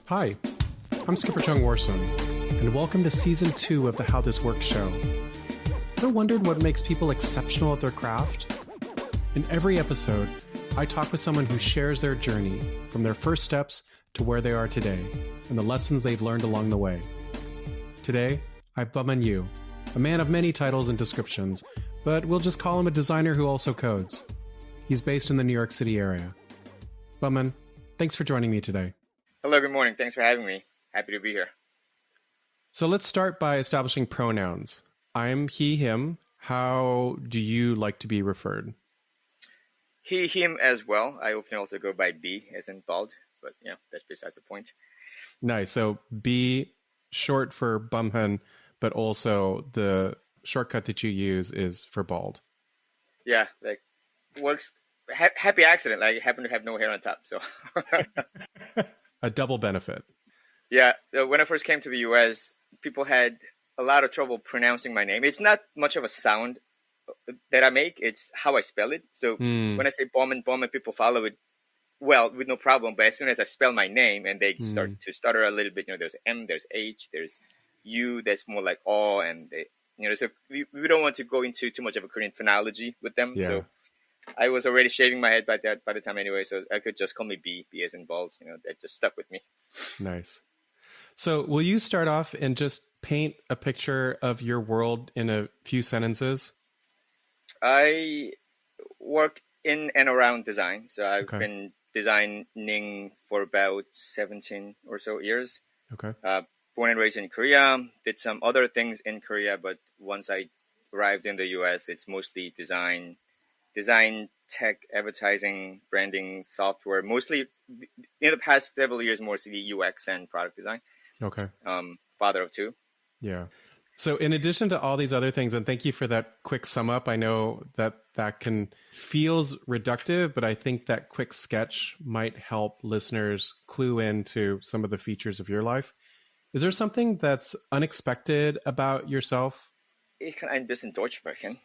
Hi, I'm Skipper Chung Warson, and welcome to Season 2 of the How This Works show. Ever wondered what makes people exceptional at their craft? In every episode, I talk with someone who shares their journey from their first steps to where they are today and the lessons they've learned along the way. Today, I have Bumhan Yu, a man of many titles and descriptions, but we'll just call him a designer who also codes. He's based in the New York City area. Bumhan, thanks for joining me today. Hello, good morning. Thanks for having me. Happy to be here. So let's start by establishing pronouns. I'm he, him. How do you like to be referred? He, him as well. I often also go by B as in bald, but yeah, that's besides the point. Nice. So B, short for Bumhan, but also the shortcut that you use is for bald. Yeah, like works. Happy accident. I happen to have no hair on top, so. A double benefit. Yeah, when I first came to the US, people had a lot of trouble pronouncing my name. It's not much of a sound that I make, it's how I spell it. So when I say Bumhan, people follow it well with no problem. But as soon as I spell my name and they start to stutter a little bit, there's M, there's H, there's U, that's more like O, and they, so we don't want to go into too much of a Korean phonology with them. Yeah. So I was already shaving my head by the time anyway, so I could just call me B as in bald. That just stuck with me. Nice. So will you start off and just paint a picture of your world in a few sentences? I work in and around design. So I've been designing for about 17 or so years. Okay. Born and raised in Korea, did some other things in Korea, but once I arrived in the US, it's mostly design, tech, advertising, branding, software, mostly in the past several years, mostly UX and product design. Okay. Father of two. Yeah. So in addition to all these other things, and thank you for that quick sum up, I know that can feels reductive, but I think that quick sketch might help listeners clue into some of the features of your life. Is there something that's unexpected about yourself? Ich kann ein bisschen Deutsch sprechen.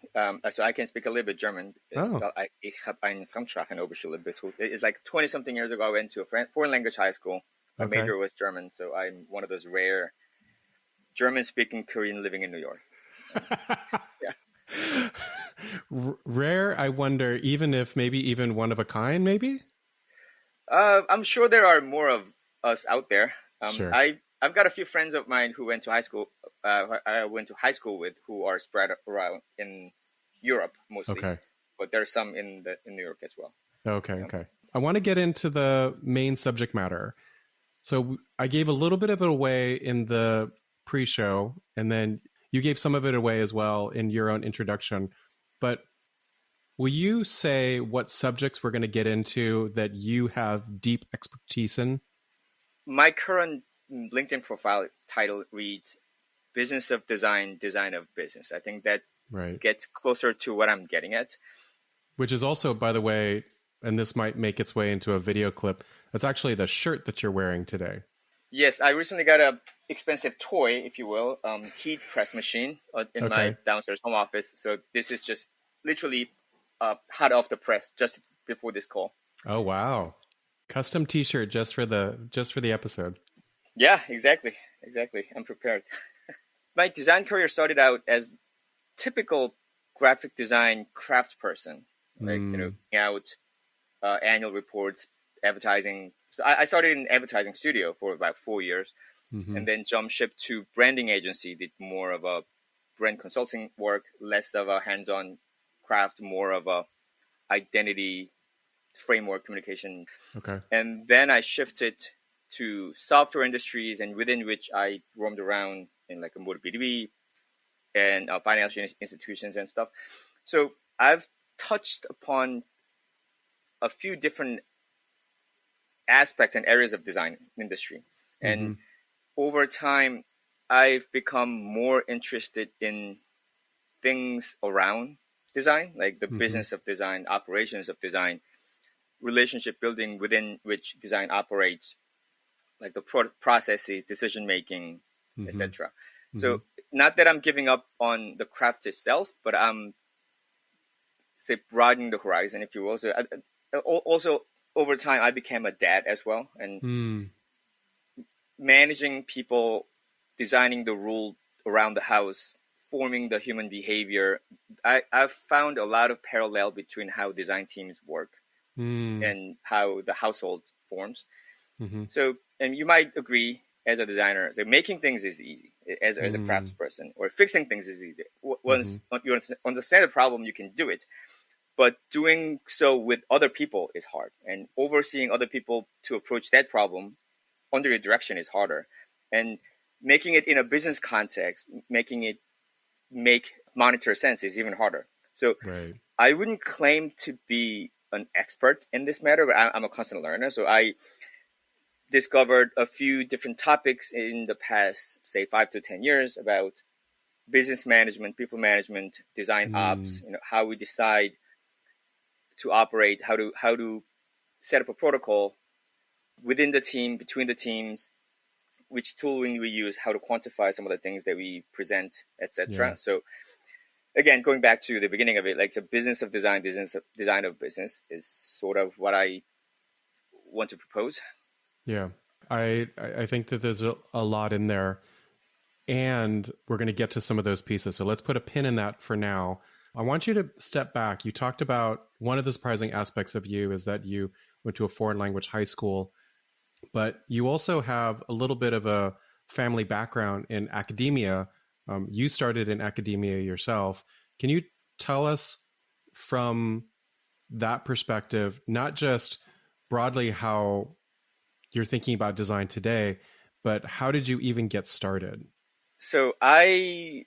So I can speak a little bit German. Oh. Ich habe eine Fremdsprachen-Oberschule besucht. It's like 20-something years ago, I went to a foreign language high school. My major was German, so I'm one of those rare German-speaking Korean living in New York. Yeah. Rare, I wonder, maybe even one of a kind, maybe? I'm sure there are more of us out there. Sure. I've got a few friends of mine who went to high school. I went to high school with who are spread around in Europe mostly. Okay. But there's some in New York as well. Okay. I want to get into the main subject matter. So I gave a little bit of it away in the pre-show, and then you gave some of it away as well in your own introduction. But will you say what subjects we're going to get into that you have deep expertise in? My current LinkedIn profile title reads Business of Design, Design of Business. I think that gets closer to what I'm getting at. Which is also, by the way, and this might make its way into a video clip, that's actually the shirt that you're wearing today. Yes, I recently got a expensive toy, if you will, heat press machine in my downstairs home office. So this is just literally hot off the press just before this call. Oh, wow. Custom t-shirt just for the episode. Yeah, exactly. I'm prepared. My design career started out as typical graphic design craft person, like out annual reports, advertising. So I started in advertising studio for about 4 years, and then jumped ship to branding agency. Did more of a brand consulting work, less of a hands-on craft, more of a identity framework communication. Okay. And then I shifted to software industries, and within which I roamed around in like a motor B2B and financial institutions and stuff. So I've touched upon a few different aspects and areas of design industry. And over time, I've become more interested in things around design, like the business of design, operations of design, relationship building within which design operates, like the processes, decision-making, etc. So not that I'm giving up on the craft itself, but I'm, say, broadening the horizon, if you will. So also, over time, I became a dad as well. And managing people, designing the rule around the house, forming the human behavior, I've found a lot of parallel between how design teams work and how the household forms. So, and you might agree as a designer that making things is easy as a craftsperson, or fixing things is easy. Once you understand the problem, you can do it. But doing so with other people is hard, and overseeing other people to approach that problem under your direction is harder. And making it in a business context, making it make monetary sense is even harder. So I wouldn't claim to be an expert in this matter, but I'm a constant learner. So I discovered a few different topics in the past, say 5 to 10 years, about business management, people management, design ops, how we decide to operate, how to set up a protocol within the team, between the teams, which tooling we use, how to quantify some of the things that we present, etc. Yeah. So again, going back to the beginning of it, like the business of design, design of business is sort of what I want to propose. Yeah, I think that there's a lot in there, and we're going to get to some of those pieces. So let's put a pin in that for now. I want you to step back. You talked about one of the surprising aspects of you is that you went to a foreign language high school, but you also have a little bit of a family background in academia. You started in academia yourself. Can you tell us from that perspective, not just broadly how you're thinking about design today, but how did you even get started? So I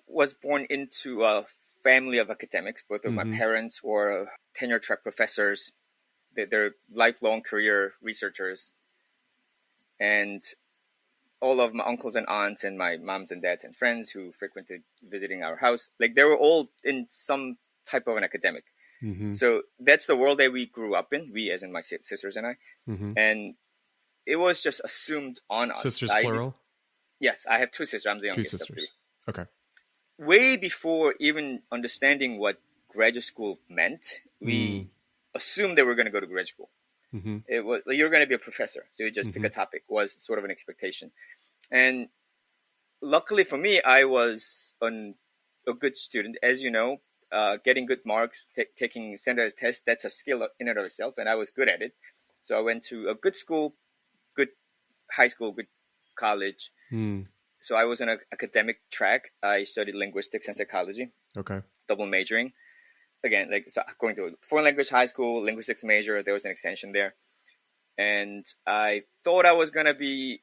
was born into a family of academics. Both of my parents were tenure-track professors. They're lifelong career researchers. And all of my uncles and aunts and my moms and dads and friends who frequented visiting our house, like they were all in some type of an academic. So that's the world that we grew up in, we as in my sisters and I. And it was just assumed on us. Sisters plural? Yes, I have two sisters. I'm the youngest. 2 sisters. Okay. Way before even understanding what graduate school meant, we assumed that we're going to go to graduate school. It was you're going to be a professor, so you just pick a topic, was sort of an expectation. And luckily for me, I was a good student. As you know, getting good marks, taking standardized tests, that's a skill in and of itself, and I was good at it. So I went to a good school, good high school, good college. So I was on an academic track. I studied linguistics and psychology. Okay. Double majoring. Again, like so going to a foreign language high school, linguistics major, there was an extension there. And I thought I was going to be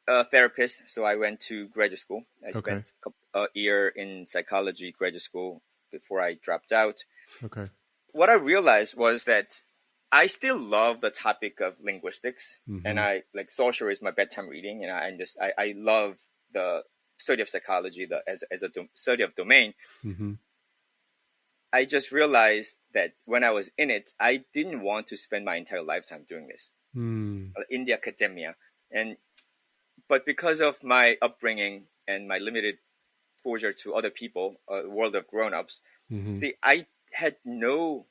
a therapist, so I went to graduate school. I spent a year in psychology graduate school before I dropped out. Okay. What I realized was that I still love the topic of linguistics, and I like social is my bedtime reading, and I love the study of psychology, as a study of domain. I just realized that when I was in it, I didn't want to spend my entire lifetime doing this in the academia. But because of my upbringing and my limited exposure to other people, world of grown-ups, see, I had no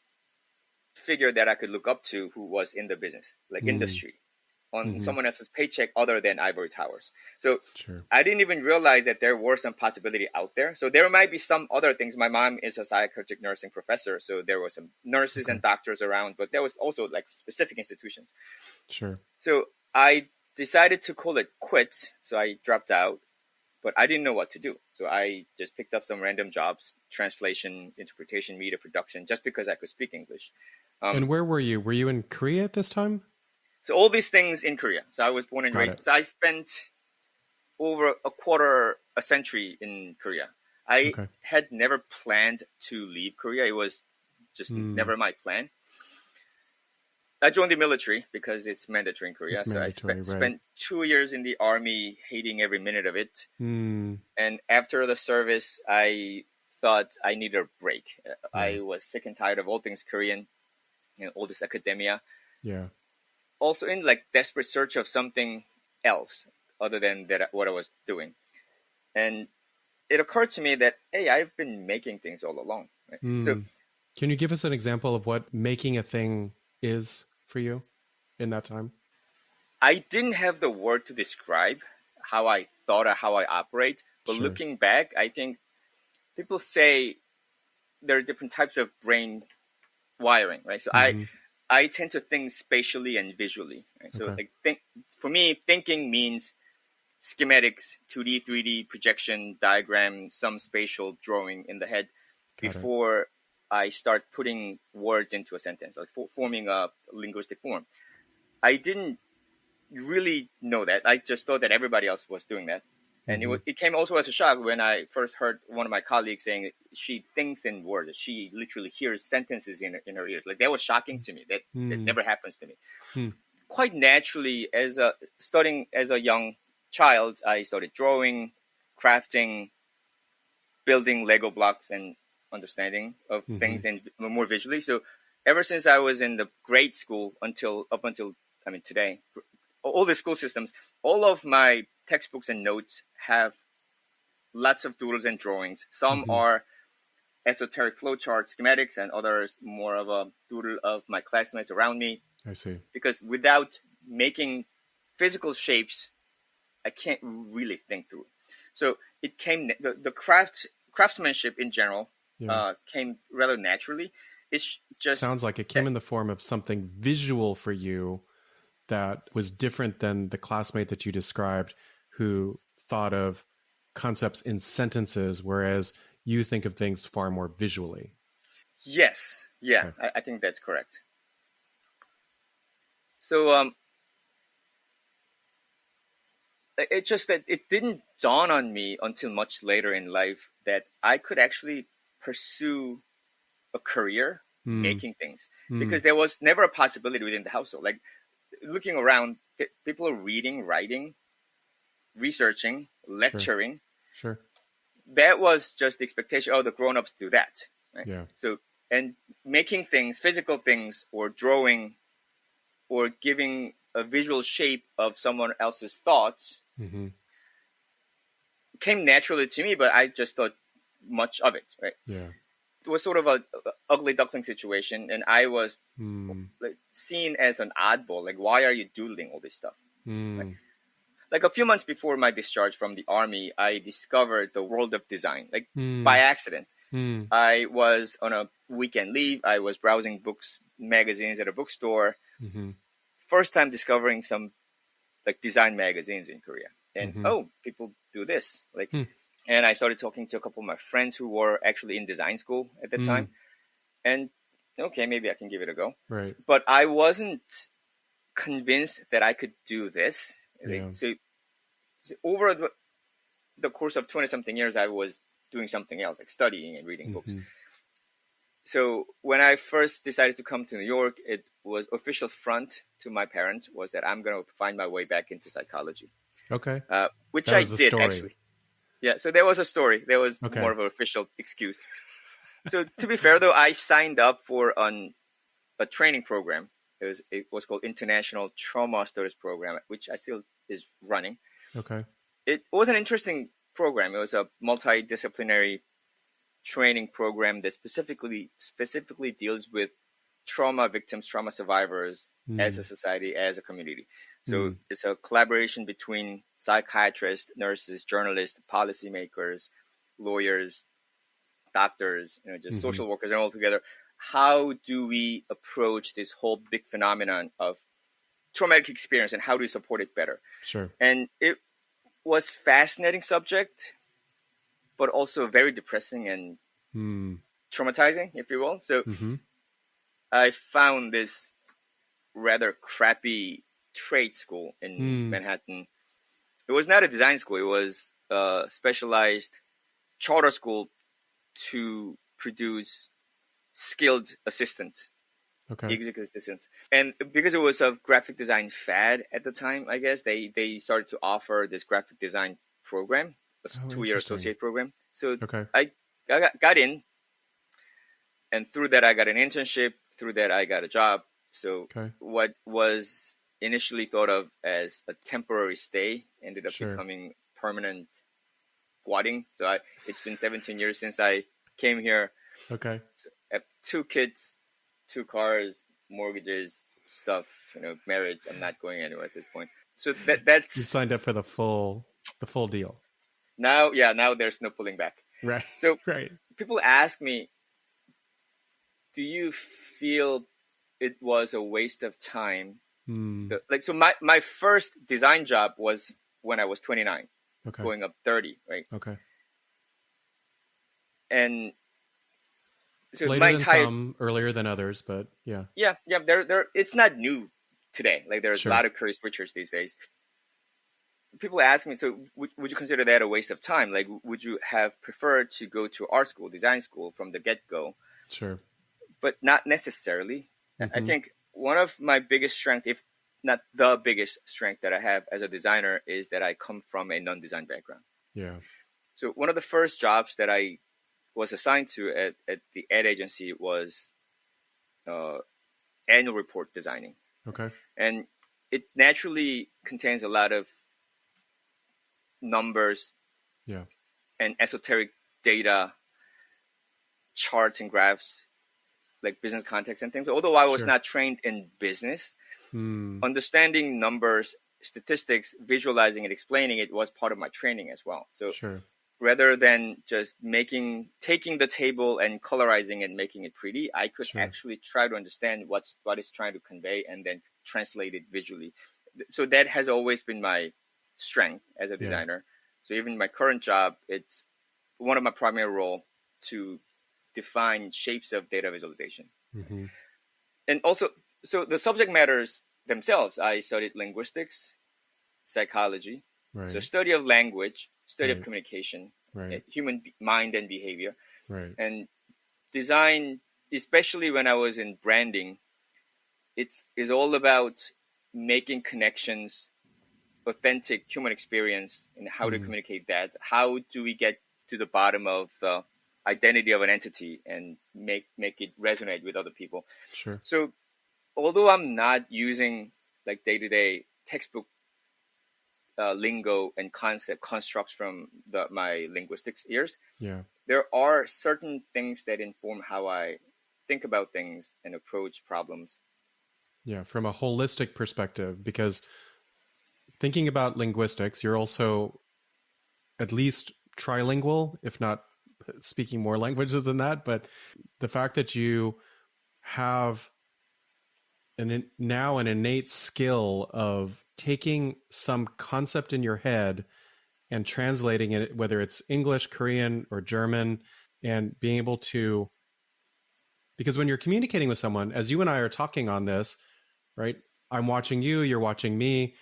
figure that I could look up to who was in the business, like industry, on someone else's paycheck other than ivory towers. So I didn't even realize that there were some possibility out there. So there might be some other things. My mom is a psychiatric nursing professor, so there were some nurses and doctors around, but there was also like specific institutions. So I decided to call it quits. So I dropped out, but I didn't know what to do. So I just picked up some random jobs, translation, interpretation, media production, just because I could speak English. And where were you? Were you in Korea at this time? So all these things in Korea. So I was born and raised. So I spent over a century in Korea. I had never planned to leave Korea. It was just never my plan. I joined the military because it's mandatory in Korea. So I spent 2 years in the army, hating every minute of it. And after the service, I thought I needed a break. I was sick and tired of all things Korean, all this academia. Also in like desperate search of something else other than what I was doing. And it occurred to me that, hey, I've been making things all along. Right? So can you give us an example of what making a thing is for you in that time? I didn't have the word to describe how I thought or how I operate. But Sure. looking back, I think people say there are different types of brain wiring, right? So I tend to think spatially and visually. Right? So Okay. for me, thinking means schematics, 2D, 3D projection, diagram, some spatial drawing in the head Got it. before I start putting words into a sentence, like forming a linguistic form. I didn't really know that. I just thought that everybody else was doing that. And it came also as a shock when I first heard one of my colleagues saying she thinks in words. She literally hears sentences in her ears. Like, that was shocking to me. That never happens to me. Quite naturally, studying as a young child, I started drawing, crafting, building Lego blocks, and understanding of things and more visually. So ever since I was in the grade school up until today, all the school systems, all of my textbooks and notes have lots of doodles and drawings. Some are esoteric flowchart schematics, and others more of a doodle of my classmates around me. I see. Because without making physical shapes, I can't really think through. So it came, the craftsmanship in general came rather naturally. It's just sounds like it came in the form of something visual for you that was different than the classmate that you described who thought of concepts in sentences, whereas you think of things far more visually. Yes. Yeah, okay. I think that's correct. So it's just that it didn't dawn on me until much later in life that I could actually pursue a career making things, because there was never a possibility within the household. Like, looking around, people are reading, writing, researching, lecturing. Sure. That was just the expectation. Oh, the grown-ups do that. Right? Yeah. So, and making things, physical things, or drawing, or giving a visual shape of someone else's thoughts came naturally to me, but I just thought much of it. Right. Yeah. It was sort of a ugly duckling situation, and I was seen as an oddball. Like, why are you doodling all this stuff? Like a few months before my discharge from the Army, I discovered the world of design, like by accident. I was on a weekend leave. I was browsing books, magazines at a bookstore. First time discovering some like design magazines in Korea. And oh, people do this. Like, and I started talking to a couple of my friends who were actually in design school at the time. And okay, maybe I can give it a go. Right. But I wasn't convinced that I could do this. Yeah. So over the course of 20-something years, I was doing something else, like studying and reading books. So when I first decided to come to New York, it was official front to my parents was that I'm going to find my way back into psychology. Okay. Which I did, actually. Yeah, so there was a story. There was more of an official excuse. So to be fair, though, I signed up for a training program. It was called International Trauma Studies Program, which I still is running. Okay. It was an interesting program. It was a multidisciplinary training program that specifically deals with trauma victims, trauma survivors as a society, as a community. So it's a collaboration between psychiatrists, nurses, journalists, policymakers, lawyers, doctors, just social workers, and all together. How do we approach this whole big phenomenon of traumatic experience, and how do we support it better? Sure. And it was fascinating subject, but also very depressing and traumatizing, if you will. So I found this rather crappy trade school in Manhattan. It was not a design school. It was a specialized charter school to produce skilled assistants, executive assistants. And because it was a graphic design fad at the time, I guess, they started to offer this graphic design program, a 2-year associate program. So I got in, and through that I got an internship. Through that I got a job. So what was initially thought of as a temporary stay ended up becoming permanent squatting. So it's been 17 years since I came here. Okay. So I have 2 kids, 2 cars, mortgages, stuff, marriage, I'm not going anywhere at this point. So You that's signed up for the full deal. now there's no pulling back. Right. So right. people ask me, do you feel it was a waste of time? So my first design job was when I was 29, going up 30, right? Okay. And so it's later than some, earlier than others, but yeah. Yeah. It's not new today. Like there's a lot of career switchers these days. People ask me, so would you consider that a waste of time? Like, would you have preferred to go to art school, design school from the get-go? Sure. But not necessarily. I think one of my biggest strengths, if not the biggest strength that I have as a designer, is that I come from a non-design background. Yeah. So one of the first jobs that I was assigned to at the ad agency was annual report designing. Okay. And it naturally contains a lot of numbers and esoteric data, charts and graphs, like business context and things. Although I was not trained in business, understanding numbers, statistics, visualizing and explaining it was part of my training as well. So rather than just taking the table and colorizing and making it pretty, I could actually try to understand what it's trying to convey and then translate it visually. So that has always been my strength as a designer. So even my current job, it's one of my primary role to define shapes of data visualization. And also, so the subject matters themselves, I studied linguistics, psychology, so study of language, study of communication, human mind and behavior, and design, especially when I was in branding, is all about making connections, authentic human experience, and how to communicate that. How do we get to the bottom of the identity of an entity and make it resonate with other people? So although I'm not using like day-to-day textbook lingo and constructs from my linguistics years, there are certain things that inform how I think about things and approach problems. Yeah, from a holistic perspective, because thinking about linguistics, you're also at least trilingual, if not speaking more languages than that. But the fact that you have now an innate skill of taking some concept in your head and translating it, whether it's English, Korean, or German, and being able to, because when you're communicating with someone, as you and I are talking on this, right? I'm watching you, you're watching me.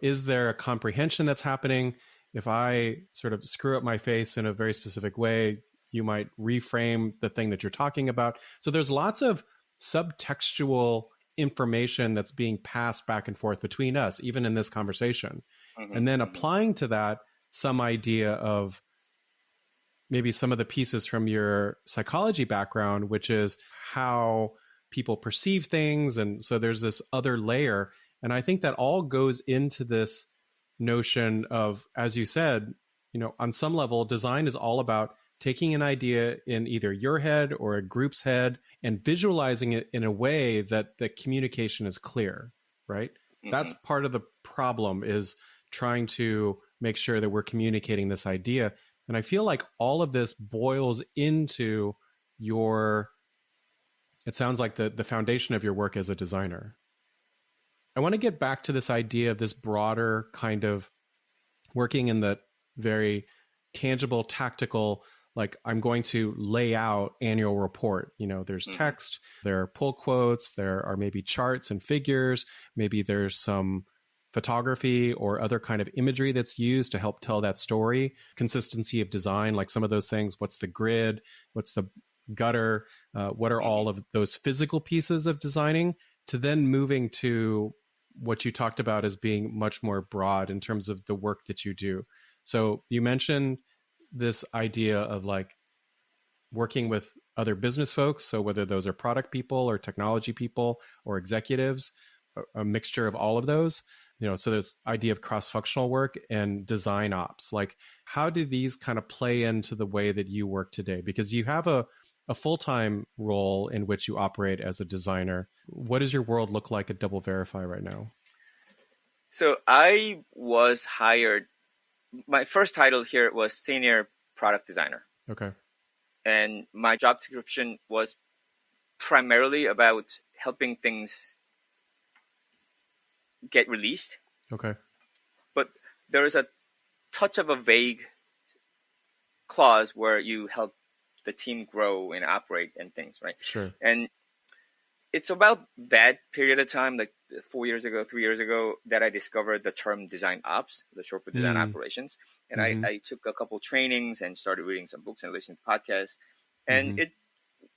Is there a comprehension that's happening? If I sort of screw up my face in a very specific way, you might reframe the thing that you're talking about. So there's lots of subtextual information that's being passed back and forth between us, even in this conversation. And then applying to that some idea of maybe some of the pieces from your psychology background, which is how people perceive things. And so there's this other layer. And I think that all goes into this notion of, as you said, on some level, design is all about taking an idea in either your head or a group's head and visualizing it in a way that the communication is clear, right? That's part of the problem, is trying to make sure that we're communicating this idea. And I feel like all of this boils into it sounds like the foundation of your work as a designer. I want to get back to this idea of this broader kind of working in the very tangible, tactical, like I'm going to lay out annual report. There's text, there are pull quotes, there are maybe charts and figures, maybe there's some photography or other kind of imagery that's used to help tell that story. Consistency of design, like some of those things, what's the grid, what's the gutter, what are all of those physical pieces of designing, to then moving to what you talked about as being much more broad in terms of the work that you do. So you mentioned this idea of like working with other business folks. So whether those are product people or technology people or executives, a mixture of all of those, so there's idea of cross-functional work and design ops. Like, how do these kind of play into the way that you work today? Because you have a a full-time role in which you operate as a designer. What does your world look like at DoubleVerify right now? So I was hired. My first title here was senior product designer. Okay. And my job description was primarily about helping things get released. Okay. But there is a touch of a vague clause where you help the team grow and operate and things, right? Sure. And it's about that period of time, like 4 years ago, 3 years ago, that I discovered the term design ops, the short for design operations. And I took a couple trainings and started reading some books and listening to podcasts. And it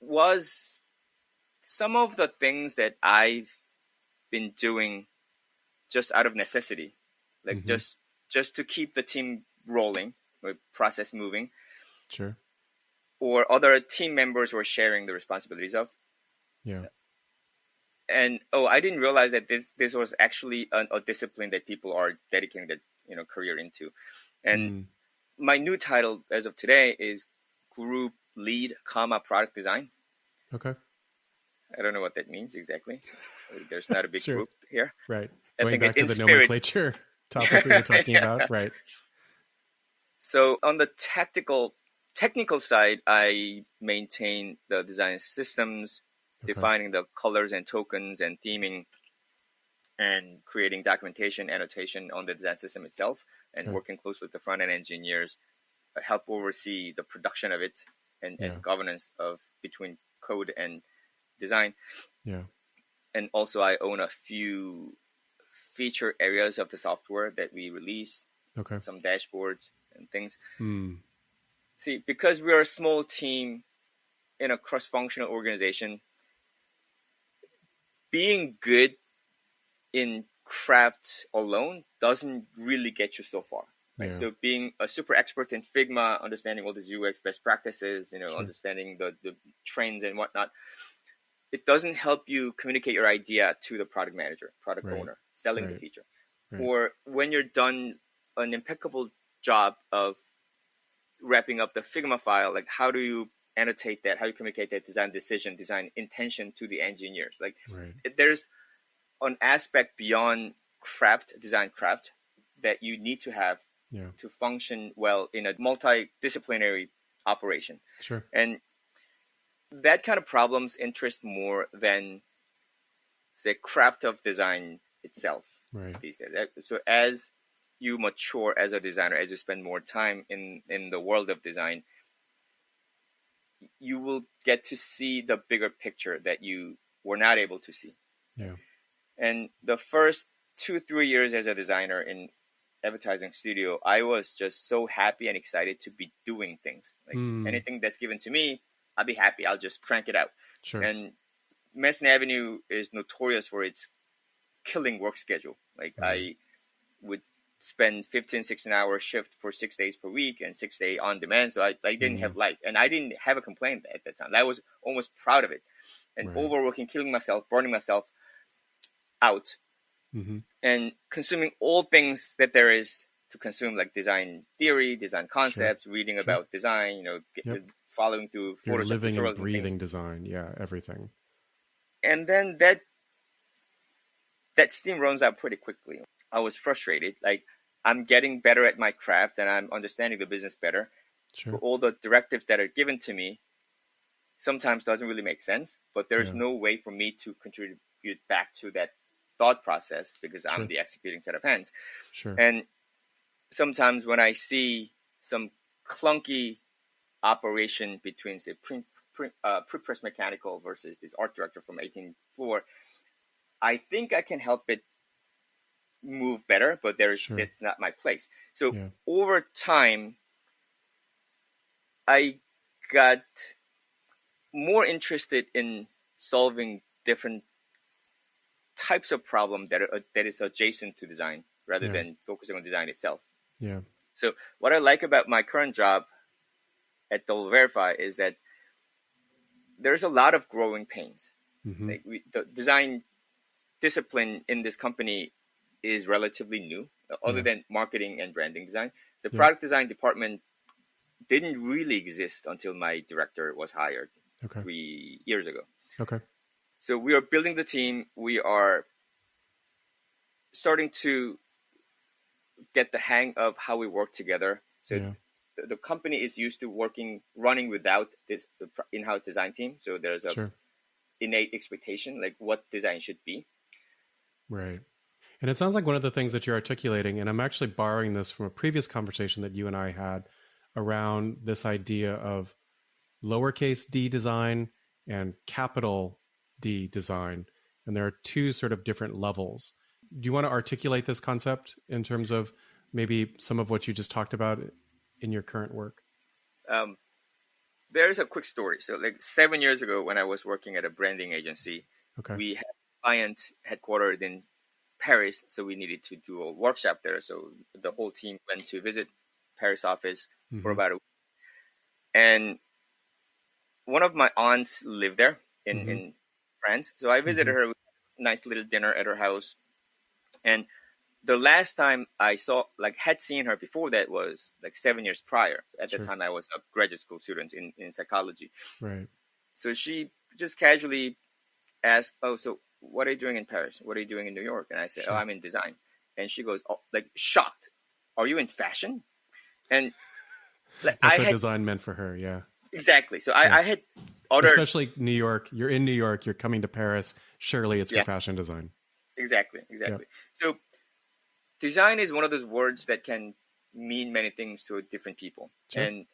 was some of the things that I've been doing just out of necessity, like just to keep the team rolling, or process moving. Sure. Or other team members were sharing the responsibilities of. Yeah. And I didn't realize that this was actually a discipline that people are dedicating their career into. And my new title as of today is Group Lead, Product Design. Okay. I don't know what that means exactly. There's not a big group here. Right. I Going think back to the nomenclature topic we were talking about. Right. So on the technical side, I maintain the design systems, defining the colors and tokens and theming, and creating documentation, annotation on the design system itself, and working closely with the front-end engineers, help oversee the production of it and governance of between code and design. Yeah. And also I own a few feature areas of the software that we release, some dashboards and things. See, because we are a small team in a cross-functional organization, being good in craft alone doesn't really get you so far. Right? Yeah. So being a super expert in Figma, understanding all these UX best practices, understanding the trends and whatnot, it doesn't help you communicate your idea to the product manager, product owner, selling the feature. Or when you're done an impeccable job of wrapping up the Figma file, like how do you annotate that? How do you communicate that design decision, design intention to the engineers? Like there's an aspect beyond design craft that you need to have to function well in a multidisciplinary operation. Sure. And that kind of problems interest more than the craft of design itself these days. So as you mature as a designer, as you spend more time in the world of design, you will get to see the bigger picture that you were not able to see. Yeah. And the first 2-3 years as a designer in advertising studio, I was just so happy and excited to be doing things. Like anything that's given to me, I'll be happy. I'll just crank it out. Sure. And Madison Avenue is notorious for its killing work schedule. Like I would spend 15, 16-hour shift for 6 days per week and 6 day on demand. So I didn't have life, and I didn't have a complaint at that time. I was almost proud of it. And overworking, killing myself, burning myself out, and consuming all things that there is to consume, like design theory, design concepts, reading about design, following through You're Photoshop living tutorials and breathing design. Yeah, everything. And then that steam runs out pretty quickly. I was frustrated. Like, I'm getting better at my craft and I'm understanding the business better. Sure. But all the directives that are given to me sometimes doesn't really make sense, but there's no way for me to contribute back to that thought process because I'm the executing set of hands. Sure. And sometimes when I see some clunky operation between, say, pre-press mechanical versus this art director from 18th floor, I think I can help it move better, but it's not my place. So over time, I got more interested in solving different types of problem that is adjacent to design rather than focusing on design itself. Yeah. So what I like about my current job at DoubleVerify is that there's a lot of growing pains. Like the design discipline in this company is relatively new, other than marketing and branding design. The product design department didn't really exist until my director was hired. 3 years ago. Okay. So we are building the team. We are starting to get the hang of how we work together. So the company is used to running without this in-house design team. So there's a innate expectation, like what design should be. Right. And it sounds like one of the things that you're articulating, and I'm actually borrowing this from a previous conversation that you and I had around this idea of lowercase d design and capital D design. And there are two sort of different levels. Do you want to articulate this concept in terms of maybe some of what you just talked about in your current work? There's a quick story. So like 7 years ago when I was working at a branding agency, we had a client headquartered in Paris. So we needed to do a workshop there. So the whole team went to visit Paris office for about a week. And one of my aunts lived there in France. So I visited her with a nice little dinner at her house. And the last time I had seen her before that was like 7 years prior. At the time I was a graduate school student in psychology. Right. So she just casually asked, "Oh, so what are you doing in Paris? What are you doing in New York?" And I said, "Oh, I'm in design." And she goes, "Oh," like shocked. "Are you in fashion?" And like, that's what design meant for her. Yeah. Exactly. So I had especially New York. You're in New York. You're coming to Paris. Surely it's for fashion design. Exactly. So design is one of those words that can mean many things to different people. And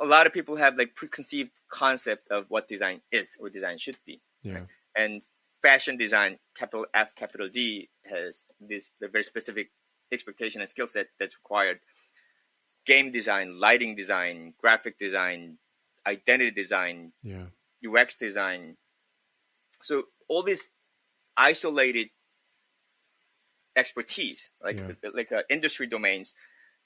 a lot of people have like preconceived concept of what design is or design should be. Right? And fashion design, capital F, capital D, has this very specific expectation and skill set that's required. Game design, lighting design, graphic design, identity design, UX design. So all these isolated expertise, like industry domains,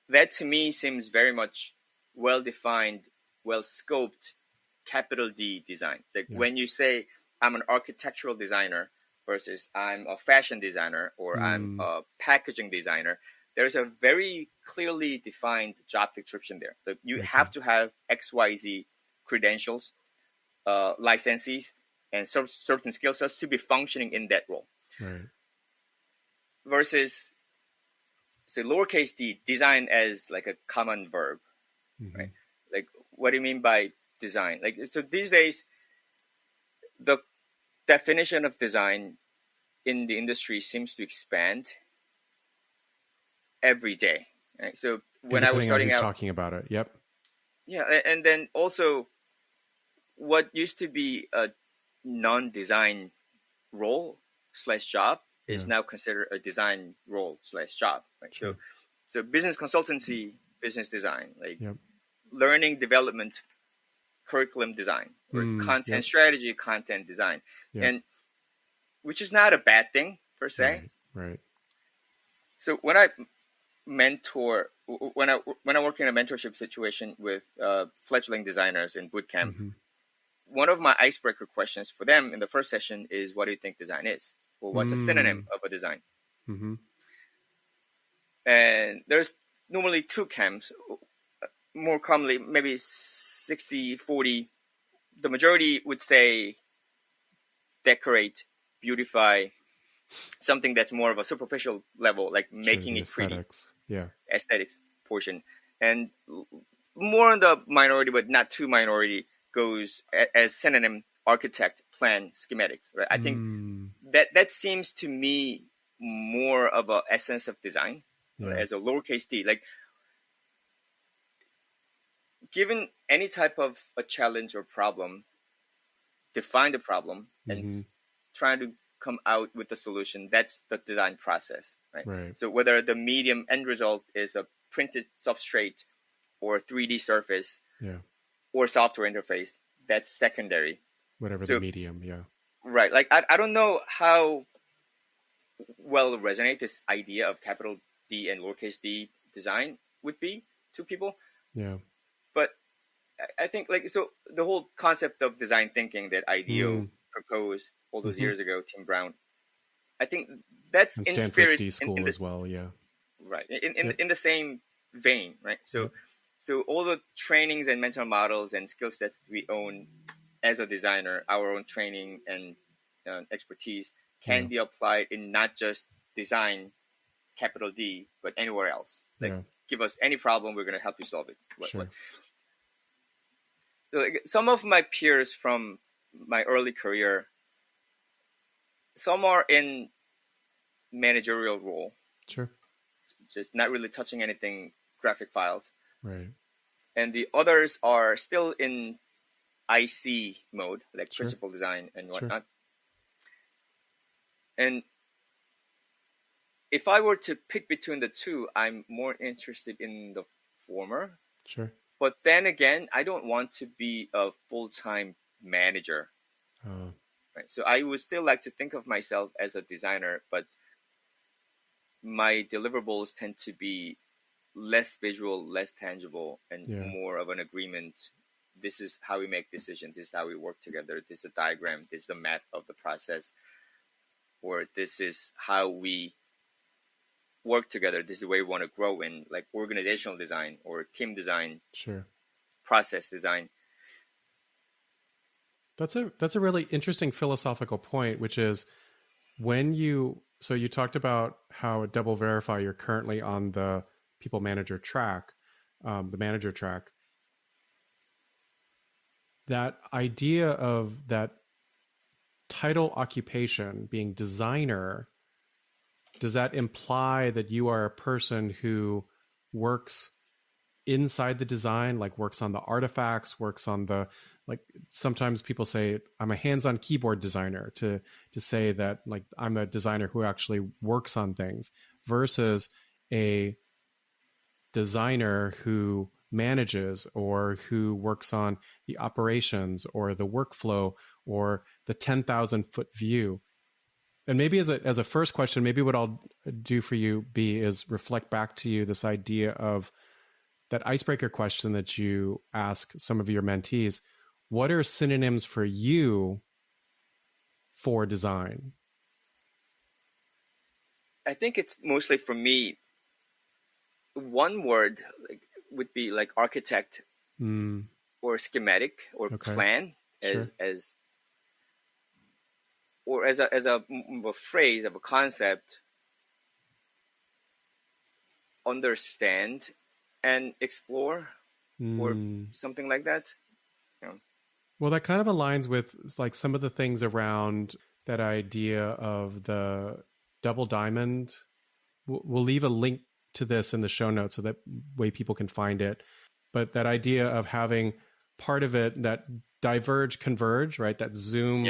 that to me seems very much well-defined, well-scoped capital D design. Like when you say I'm an architectural designer versus I'm a fashion designer or I'm a packaging designer, there's a very clearly defined job description there. So you have to have XYZ credentials, licenses, and certain skill sets to be functioning in that role. Right. Versus, say, lowercase d, design as like a common verb, right? Like, what do you mean by design? Like, so these days, the definition of design in the industry seems to expand every day. Right? So when I was starting out, talking about it, and then also what used to be a non-design role / job is now considered a design role / job. Right? So business consultancy, business design, like learning development, curriculum design, or content strategy, content design, and which is not a bad thing per se. Right. So when I mentor, when I work in a mentorship situation with fledgling designers in bootcamp, one of my icebreaker questions for them in the first session is, "What do you think design is? Or what's a synonym of a design?" And there's normally two camps. More commonly, maybe 60-40. The majority would say decorate, beautify, something that's more of a superficial level, like making it aesthetics. Pretty. Aesthetics portion. And more on the minority, but not too minority, goes as synonym architect, plan, schematics. Right? I think that seems to me more of a essence of design as a lowercase d. Like, given any type of a challenge or problem, define the problem and trying to come out with the solution. That's the design process, right? So whether the medium end result is a printed substrate or a 3D surface or software interface, that's secondary. Whatever the medium, Right. Like, I don't know how well resonate this idea of capital D and lowercase d design would be to people. But I think, like, so the whole concept of design thinking that IDEO proposed all those years ago, Tim Brown, I think that's and in Stanford's spirit D school in this, as well, right? In the same vein, right? So So all the trainings and mental models and skill sets we own as a designer, our own training and expertise can be applied in not just design, capital D, but anywhere else. Like, give us any problem, we're going to help you solve it. Sure. So, like, some of my peers from my early career, some are in managerial role. Sure. Just not really touching anything graphic files. Right. And the others are still in IC mode, like principal design and whatnot. And if I were to pick between the two, I'm more interested in the former. Sure. But then again, I don't want to be a full-time manager. Right? So I would still like to think of myself as a designer, but my deliverables tend to be less visual, less tangible, and more of an agreement. This is how we make decisions. This is how we work together. This is a diagram. This is the map of the process. Or this is how we work together. This is the way we want to grow in, like organizational design or team design. Sure. Process design. That's a really interesting philosophical point, which is so you talked about how at DoubleVerify you're currently on the people manager track, the manager track. That idea of that title occupation being designer, does that imply that you are a person who works inside the design, like works on the artifacts, works on the, like sometimes people say I'm a hands-on keyboard designer to say that like I'm a designer who actually works on things, versus a designer who manages or who works on the operations or the workflow or the 10,000 foot view. And maybe as a first question, maybe what I'll do for you, B, is reflect back to you this idea of that icebreaker question that you ask some of your mentees. What are synonyms for you for design? I think it's mostly for me, one word would be like architect or schematic or plan as a phrase of a concept. Understand and explore or something like that. Well, that kind of aligns with like some of the things around that idea of the double diamond. We'll leave a link to this in the show notes so that way people can find it. But that idea of having part of it that diverge, converge, right? That zoom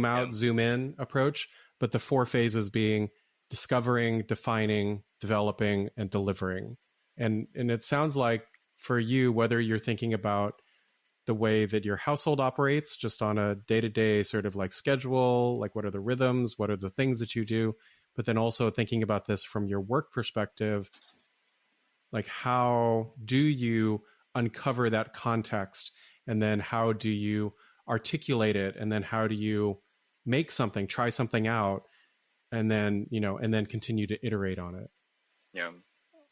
out, zoom in approach. But the 4 phases being discovering, defining, developing, and delivering. And it sounds like for you, whether you're thinking about the way that your household operates just on a day-to-day sort of like schedule, like what are the rhythms, what are the things that you do, but then also thinking about this from your work perspective, like how do you uncover that context, and then how do you articulate it, and then how do you make something, try something out, and then, and then continue to iterate on it. Yeah.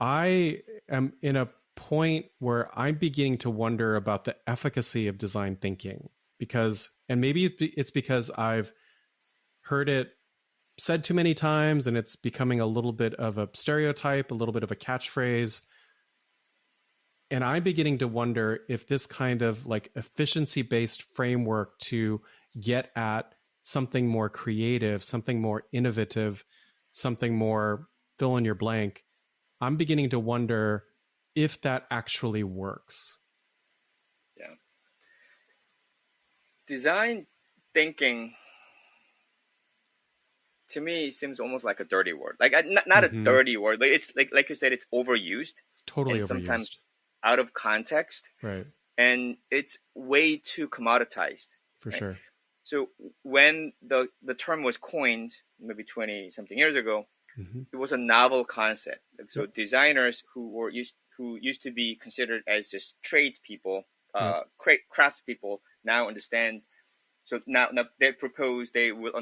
I am in a point where I'm beginning to wonder about the efficacy of design thinking, and maybe it's because I've heard it said too many times and it's becoming a little bit of a stereotype, a little bit of a catchphrase. And I'm beginning to wonder if this kind of like efficiency-based framework to get at something more creative, something more innovative, something more fill in your blank, I'm beginning to wonder if that actually works. Yeah. Design thinking to me seems almost like a dirty word. Like not a dirty word, but it's like you said, it's overused. It's totally and overused. Sometimes out of context. Right. And it's way too commoditized. For sure. So when the term was coined, maybe 20 something years ago, it was a novel concept. So designers who used to be considered as just tradespeople, craft people, now understand. So now they propose they will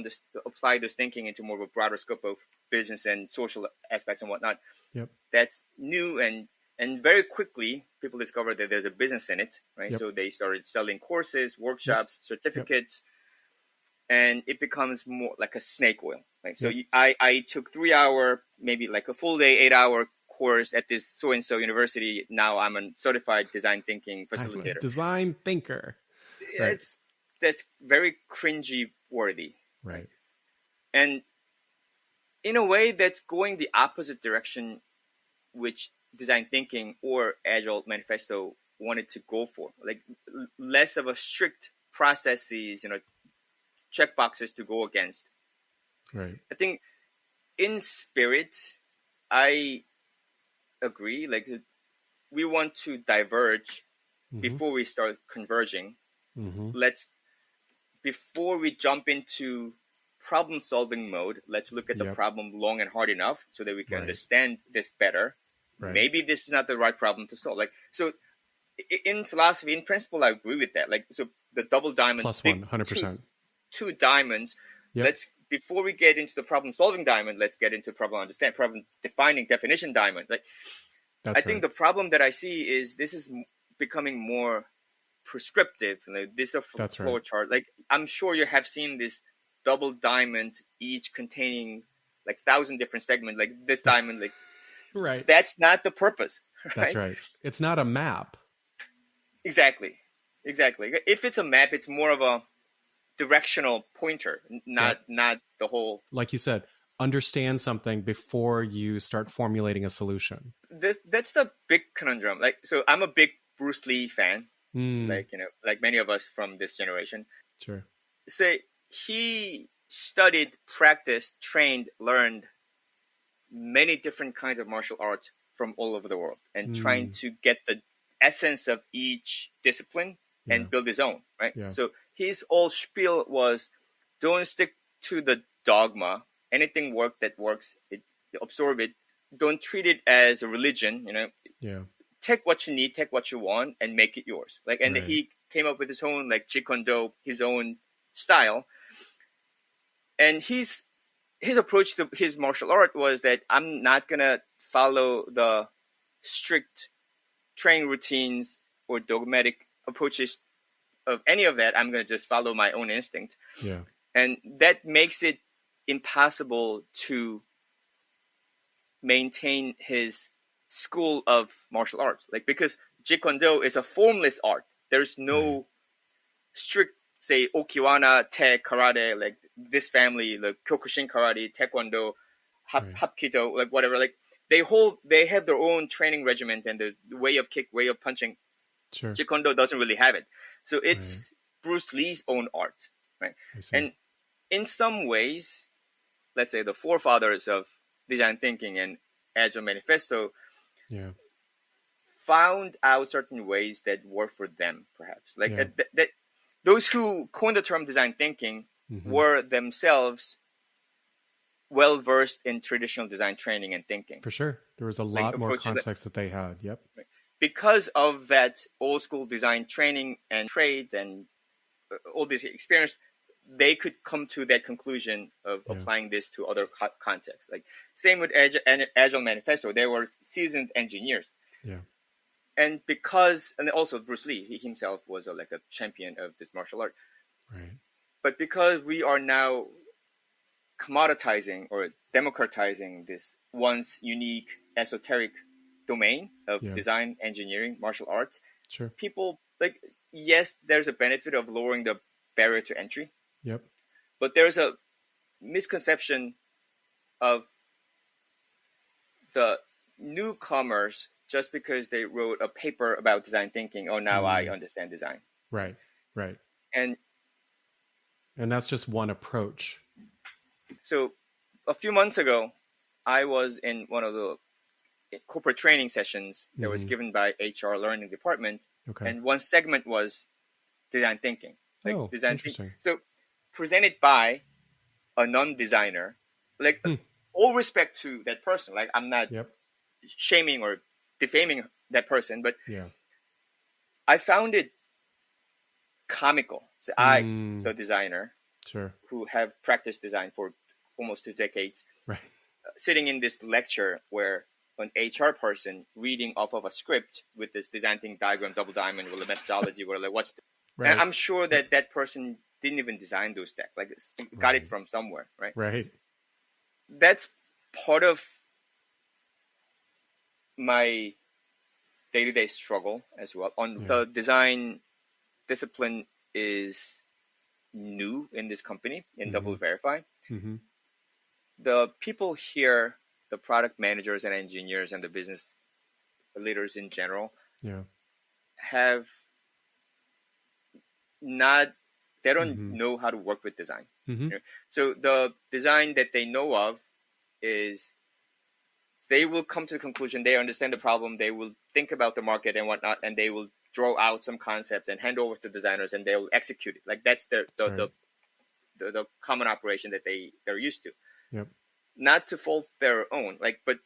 apply this thinking into more of a broader scope of business and social aspects and whatnot. Yep. That's new and And very quickly, people discovered that there's a business in it, right? Yep. So they started selling courses, workshops, certificates, and it becomes more like a snake oil. Right? So I took 3 hour, maybe like a full day, 8 hour course at this so-and-so university. Now I'm a certified design thinking facilitator. I'm a design thinker. Right. That's very cringy worthy. Right. And in a way, that's going the opposite direction, which design thinking or Agile Manifesto wanted to go for. Like less of a strict processes, checkboxes to go against. Right. I think in spirit, I agree. Like we want to diverge before we start converging. Before we jump into problem solving mode, let's look at the problem long and hard enough so that we can understand this better. Right. Maybe this is not the right problem to solve. Like, so in philosophy, in principle, I agree with that. Like, so the double diamond, plus 100%, two diamonds. Before we get into the problem solving diamond, let's get into problem defining definition diamond. Like, I think the problem that I see is this is becoming more prescriptive. Like, this is a flow chart. Like, I'm sure you have seen this double diamond, each containing like 1,000 different segments. Like this diamond, like right. That's not the purpose. Right? That's right. It's not a map. Exactly. If it's a map, it's more of a directional pointer, not the whole. Like you said, understand something before you start formulating a solution. That's the big conundrum. Like, so I'm a big Bruce Lee fan. Like many of us from this generation. Sure. Say he studied, practiced, trained, learned many different kinds of martial arts from all over the world and trying to get the essence of each discipline and build his own, right? Yeah. So his whole spiel was, don't stick to the dogma. Anything that works, absorb it. Don't treat it as a religion, Yeah. Take what you need, take what you want, and make it yours. Like, and he came up with his own like Jeet Kune Do, his own style. And his approach to his martial art was that I'm not gonna follow the strict training routines or dogmatic approaches of any of that. I'm gonna just follow my own instinct. Yeah. And that makes it impossible to maintain his school of martial arts. Like, because Jeet Kune Do is a formless art. There's no strict, say, Okiwana, Te, Karate, like this family, like Kyokushin Karate, Taekwondo, Hapkido, like whatever. Like they have their own training regimen and the way of kick, way of punching. Sure. Jeet Kune Do doesn't really have it. So it's Bruce Lee's own art, right? And in some ways, let's say the forefathers of design thinking and Agile Manifesto found out certain ways that work for them, perhaps. Like that those who coined the term design thinking were themselves well-versed in traditional design training and thinking. For sure. There was a lot more context that they had. Yep. Because of that old school design training and trade and all this experience, they could come to that conclusion of applying this to other contexts. Like same with Agile Manifesto, they were seasoned engineers. Yeah. And also Bruce Lee, he himself was like a champion of this martial art. Right. But because we are now commoditizing or democratizing this once unique esoteric domain of design, engineering, martial arts, people like, yes, there's a benefit of lowering the barrier to entry. Yep. But there's a misconception of the newcomers just because they wrote a paper about design thinking. Oh, now I understand design. Right. And that's just one approach. So a few months ago, I was in one of the corporate training sessions that was given by HR learning department. Okay. And one segment was design thinking. Like design interesting. So presented by a non-designer, like all respect to that person. Like I'm not shaming or defaming that person, but I found it comical. So I, the designer, who have practiced design for almost 2 decades, sitting in this lecture where an HR person reading off of a script with this design thinking diagram, double diamond, with a methodology, where like what's the, Right. and I'm sure that that person didn't even design those decks, like got it from somewhere, right? Right. That's part of my day-to-day struggle as well. The design discipline is new in this company, in DoubleVerify. Mm-hmm. The people here, the product managers and engineers and the business leaders in general, have not, they don't know how to work with design. So the design that they know of is, they will come to the conclusion, they understand the problem, they will think about the market and whatnot, and they will draw out some concepts and hand over to designers, and they will execute it. Like that's the common operation that they're used to. Yep. Not to fault their own, like, but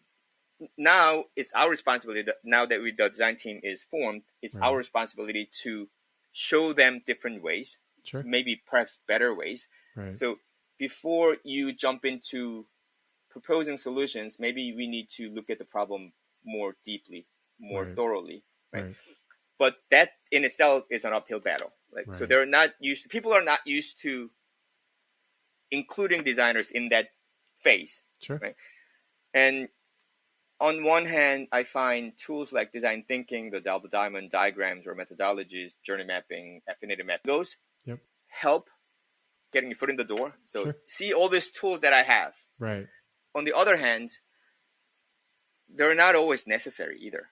now it's our responsibility that now that the design team is formed, it's our responsibility to show them different ways, maybe perhaps better ways. So before you jump into proposing solutions, maybe we need to look at the problem more deeply, more thoroughly, right? But that in itself is an uphill battle. Like, so they're not used, people are not used to including designers in that phase, right? And on one hand, I find tools like design thinking, the double diamond diagrams or methodologies, journey mapping, affinitive map, those help getting your foot in the door. So see all these tools that I have. Right. On the other hand, they're not always necessary either.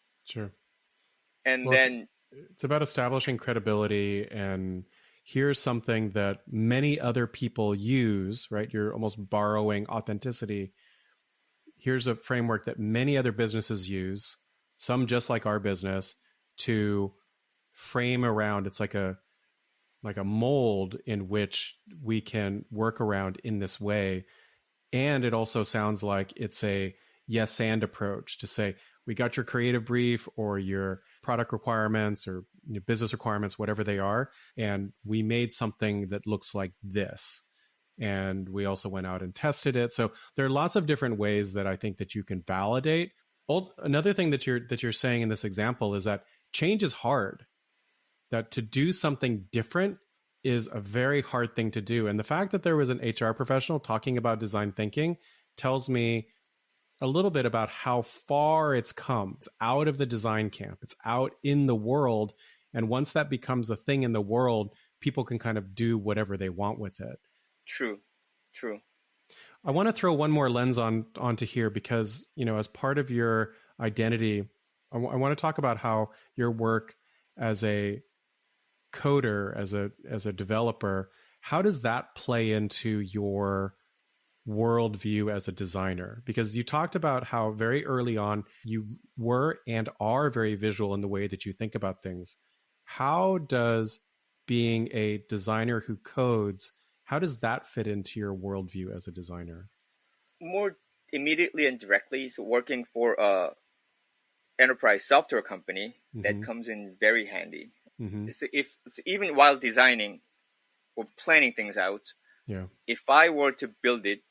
And well, then it's about establishing credibility, and here's something that many other people use, right? You're almost borrowing authenticity. Here's a framework that many other businesses use, some just like our business, to frame around. It's like a mold in which we can work around in this way. And it also sounds like it's a yes and approach to say, we got your creative brief or your product requirements or your business requirements, whatever they are, and we made something that looks like this. And we also went out and tested it. So there are lots of different ways that I think that you can validate. Another thing that you're saying in this example is that change is hard. That to do something different is a very hard thing to do. And the fact that there was an HR professional talking about design thinking tells me a little bit about how far it's come. It's out of the design camp. It's out in the world. And once that becomes a thing in the world, people can kind of do whatever they want with it. True. I want to throw one more lens onto here because, as part of your identity, I want to talk about how your work as a coder, as a developer, how does that play into your worldview as a designer? Because you talked about how very early on you were and are very visual in the way that you think about things. How does being a designer who codes, how does that fit into your worldview as a designer? More immediately and directly, so working for a enterprise software company, that comes in very handy. So even while designing or planning things out, if I were to build it,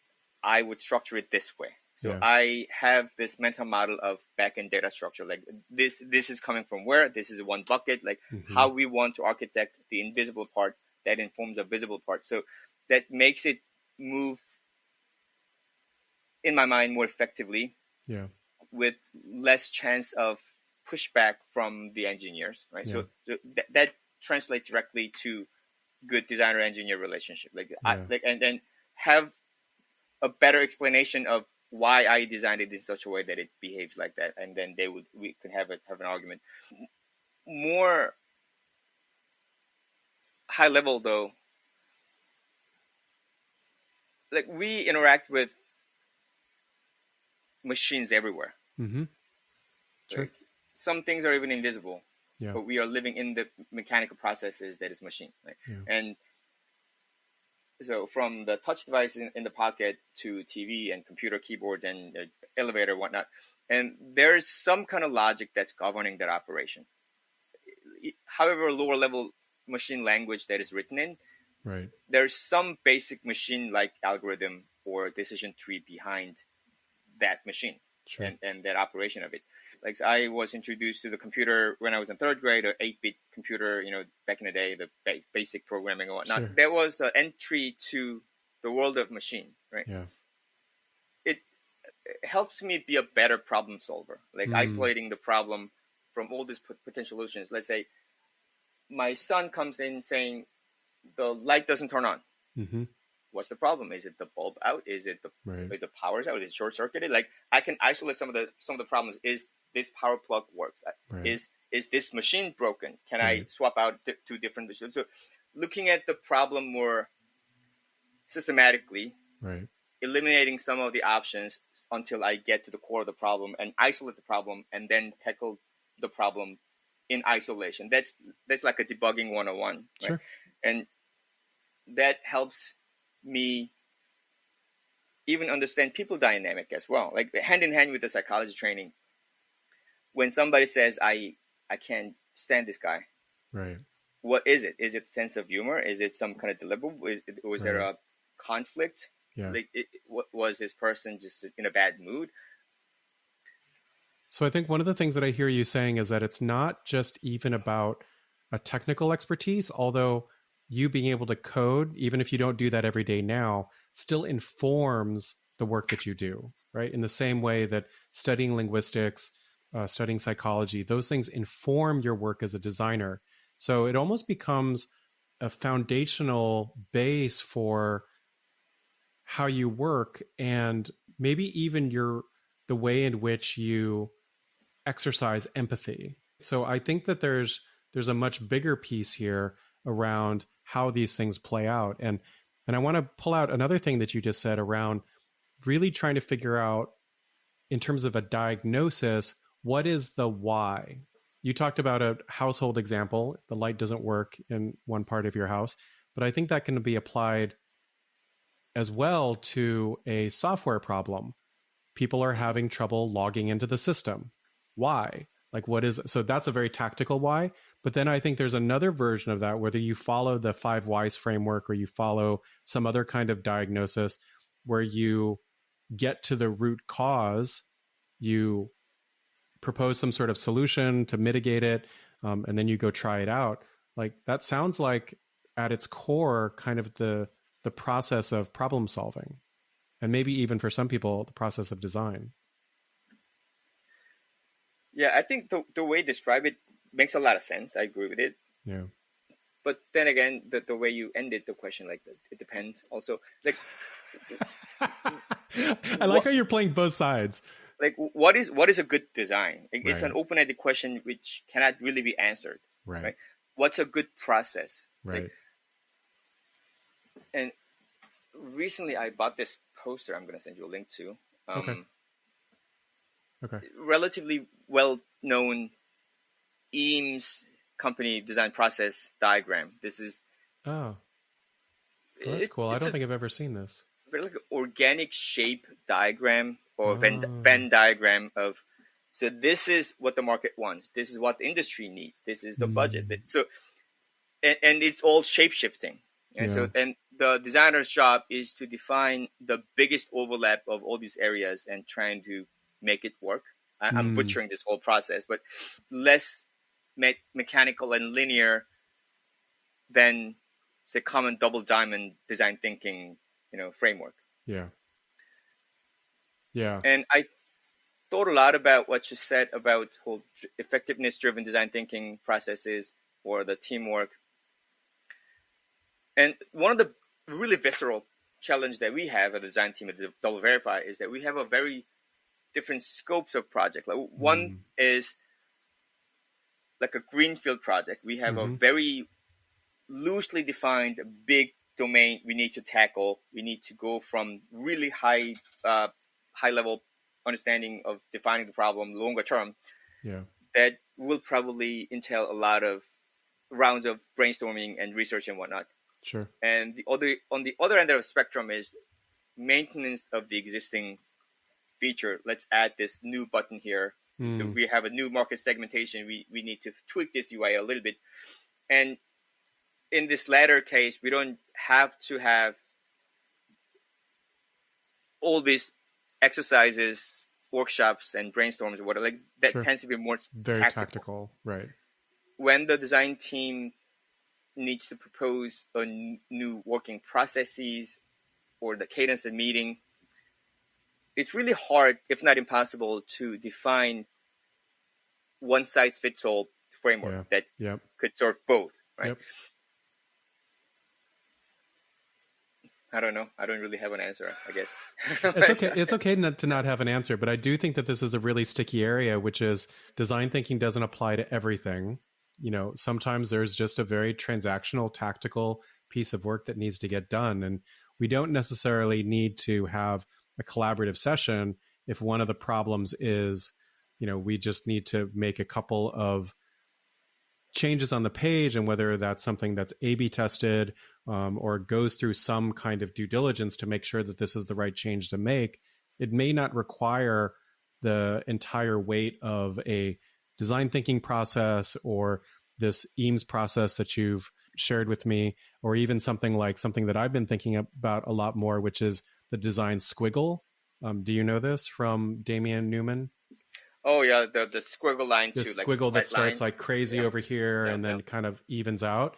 I would structure it this way. So I have this mental model of backend data structure. Like this is coming from where? This is one bucket. Like how we want to architect the invisible part that informs the visible part. So that makes it move, in my mind, more effectively. With less chance of pushback from the engineers, right? So that translates directly to good designer-engineer relationship. And then have a better explanation of why I designed it in such a way that it behaves like that, and then we can have an argument. More high level though, like we interact with machines everywhere. Like, some things are even invisible, but we are living in the mechanical processes that is machine, right? And so from the touch device in the pocket to TV and computer keyboard and elevator, whatnot, and there's some kind of logic that's governing that operation. However, lower level machine language that is written in, there's some basic machine like algorithm or decision tree behind that machine. Sure. and that operation of it. Like I was introduced to the computer when I was in third grade, an 8-bit computer, back in the day, the basic programming and whatnot. Sure. That was the entry to the world of machine, right? Yeah. It helps me be a better problem solver, like isolating the problem from all these potential solutions. Let's say my son comes in saying the light doesn't turn on. Mm-hmm. What's the problem? Is it the bulb out? Is it is the power's out? Is it short circuited? Like I can isolate some of the problems. Is this power plug works? Right. Is this machine broken? Can I swap out two different machines? So looking at the problem more systematically, right, eliminating some of the options until I get to the core of the problem and isolate the problem, and then tackle the problem in isolation. That's like a debugging 101. Right? Sure. And that helps me even understand people dynamic as well, like hand in hand with the psychology training. When somebody says, I can't stand this guy, right, what is it? Is it sense of humor? Is it some kind of deliberate? Was there a conflict? Yeah. Like, was this person just in a bad mood? So I think one of the things that I hear you saying is that it's not just even about a technical expertise, although you being able to code, even if you don't do that every day now, still informs the work that you do, right? In the same way that studying linguistics, studying psychology, those things inform your work as a designer. So it almost becomes a foundational base for how you work, and maybe even the way in which you exercise empathy. So I think that there's a much bigger piece here around how these things play out. And I want to pull out another thing that you just said around really trying to figure out, in terms of a diagnosis, what is the why? You talked about a household example. The light doesn't work in one part of your house, but I think that can be applied as well to a software problem. People are having trouble logging into the system. Why? Like, so that's a very tactical why. But then I think there's another version of that, whether you follow the 5 whys framework or you follow some other kind of diagnosis where you get to the root cause, you propose some sort of solution to mitigate it, and then you go try it out. Like, that sounds like at its core kind of the process of problem solving, and maybe even for some people the process of design. Yeah, I think the way you describe it makes a lot of sense. I agree with it. Yeah. But then again, the way you ended the question, like, it depends also. Like, I like how you're playing both sides. Like, what is a good design? It's Right. an open-ended question which cannot really be answered. Right. What's a good process? Right. Like, and recently I bought this poster. I'm going to send you a link to. Okay. Relatively well-known Eames company design process diagram. This is that's cool. I don't think I've ever seen this. Very like an organic shape diagram or Venn diagram of. So this is what the market wants. This is what the industry needs. This is the budget. So, and it's all shape shifting. And so, and the designer's job is to define the biggest overlap of all these areas and trying to make it work. I'm butchering this whole process, but less mechanical and linear than, say, common double diamond design thinking, framework. Yeah. Yeah. And I thought a lot about what you said about whole effectiveness-driven design thinking processes or the teamwork. And one of the really visceral challenge that we have at the design team at DoubleVerify is that we have a very different scopes of project. Like, one is like a greenfield project. We have a very loosely defined big domain we need to tackle. We need to go from really high level understanding of defining the problem longer term. Yeah. That will probably entail a lot of rounds of brainstorming and research and whatnot. Sure. And on the other end of the spectrum is maintenance of the existing feature. Let's add this new button here. We have a new market segmentation. We need to tweak this UI a little bit. And in this latter case, we don't have to have all these exercises workshops and brainstorms or whatever, like that Sure. tends to be more Very tactical. tactical, right? When the design team needs to propose a new working processes or the cadence of meeting, it's really hard, if not impossible, to define one size fits all framework that could serve both, right? Yep. I don't know. I don't really have an answer, I guess. It's okay. It's okay to not have an answer, but I do think that this is a really sticky area, which is design thinking doesn't apply to everything. You know, sometimes there's just a very transactional, tactical piece of work that needs to get done. And we don't necessarily need to have a collaborative session if one of the problems is, you know, we just need to make a couple of changes on the page, and whether that's something that's A/B tested or goes through some kind of due diligence to make sure that this is the right change to make, it may not require the entire weight of a design thinking process or this Eames process that you've shared with me, or even something that I've been thinking about a lot more, which is the design squiggle. Do you know this from Damian Newman? Oh yeah, the squiggle line too. The squiggle that starts like crazy over here and then kind of evens out.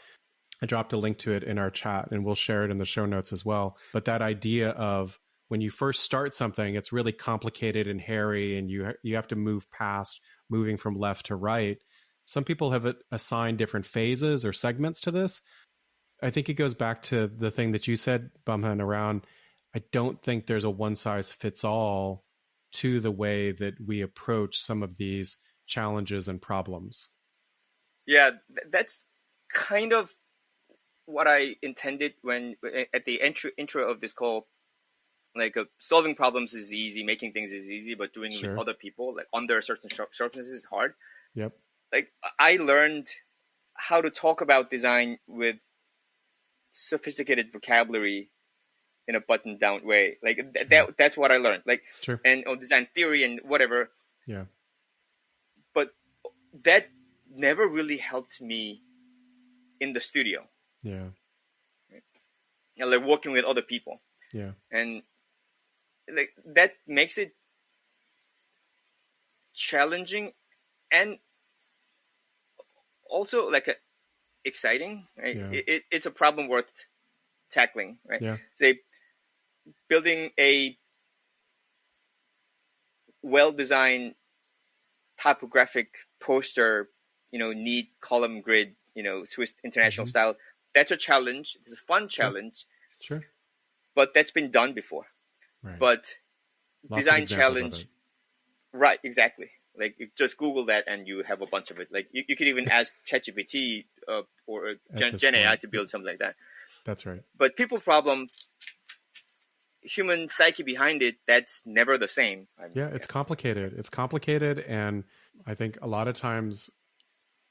I dropped a link to it in our chat and we'll share it in the show notes as well. But that idea of when you first start something, it's really complicated and hairy and you have to move past moving from left to right. Some people have assigned different phases or segments to this. I think it goes back to the thing that you said, Bumhan, around I don't think there's a one size fits all to the way that we approach some of these challenges and problems. Yeah, that's kind of what I intended when at the intro of this call. Like solving problems is easy, making things is easy, but doing it with other people, like under certain circumstances, is hard. Yep. Like I learned how to talk about design with sophisticated vocabulary in a buttoned down way. Like that's what I learned. Like and on design theory and whatever. Yeah. But that never really helped me in the studio. Yeah. You know, like working with other people. Yeah. And like that makes it challenging and also like exciting. Right? Yeah. It's a problem worth tackling. Right? Yeah. Say building a well-designed typographic poster, you know, neat column grid, you know, Swiss international style. That's a challenge. It's a fun challenge. Sure. But that's been done before. Right. But Lots design challenge. Right, exactly. Like you just Google that and you have a bunch of it. Like you could even ask ChatGPT or Gen AI to build something like that. That's right. But people problem, human psyche behind it, that's never the same. It's complicated. It's complicated. And I think a lot of times